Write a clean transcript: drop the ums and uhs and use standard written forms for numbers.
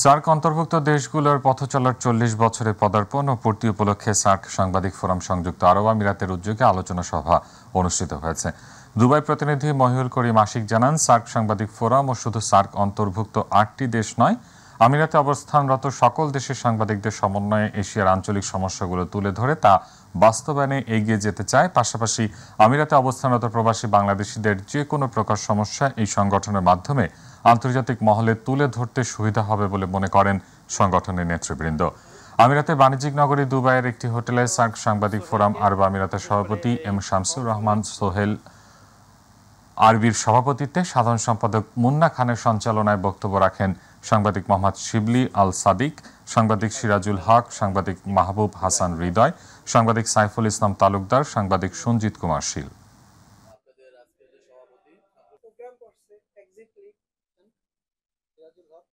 SAARC অন্তর্ভুক্ত দেশগুলোর পথচলার ৪০ বছরে পদার্পণ ও পূর্তি উপলক্ষে সার্ক সাংবাদিক ফোরাম সংযুক্ত আরব আমিরাতের উদ্যোগে আলোচনা সভা অনুষ্ঠিত হয়েছে। দুবাই প্রতিনিধি মহিউল করিম আশিক জানান, সার্ক সাংবাদিক ফোরাম ও শুধু সার্ক অন্তর্ভুক্ত ৮টি দেশ নয়, আমিরাতে অবস্থানরত সকল দেশের সাংবাদিকদের সমন্বয়ে এশিয়ার আঞ্চলিক সমস্যাগুলো তুলে ধরে তা বাস্তবায়নে এগিয়ে যেতে চায়। পাশাপাশি আমিরাতে অবস্থানরত প্রবাসী বাংলাদেশিদের যে কোনো প্রকার সমস্যা এই সংগঠনের মাধ্যমে আন্তর্জাতিক মহলে তুলে ধরতে সুবিধা হবে বলে মনে করেন সংগঠনের নেতৃবৃন্দ। আমিরাতে বাণিজ্যিক নগরী দুবাইয়ের একটি হোটেলে সার্ক সাংবাদিক ফোরাম আরব আমিরাতের সভাপতি এম শামসুর রহমান সোহেল আরবির সভাপতিত্বে সাধারণ সম্পাদক মুন্না খানের সঞ্চালনায় বক্তব্য রাখেন সাংবাদিক মোহাম্মদ শিবলি আল সাদিক, সাংবাদিক সিরাজুল হক, সাংবাদিক মাহবুব হাসান হৃদয়, সাংবাদিক সাইফুল ইসলাম তালুকদার, সাংবাদিক সঞ্জিত কুমার শীল।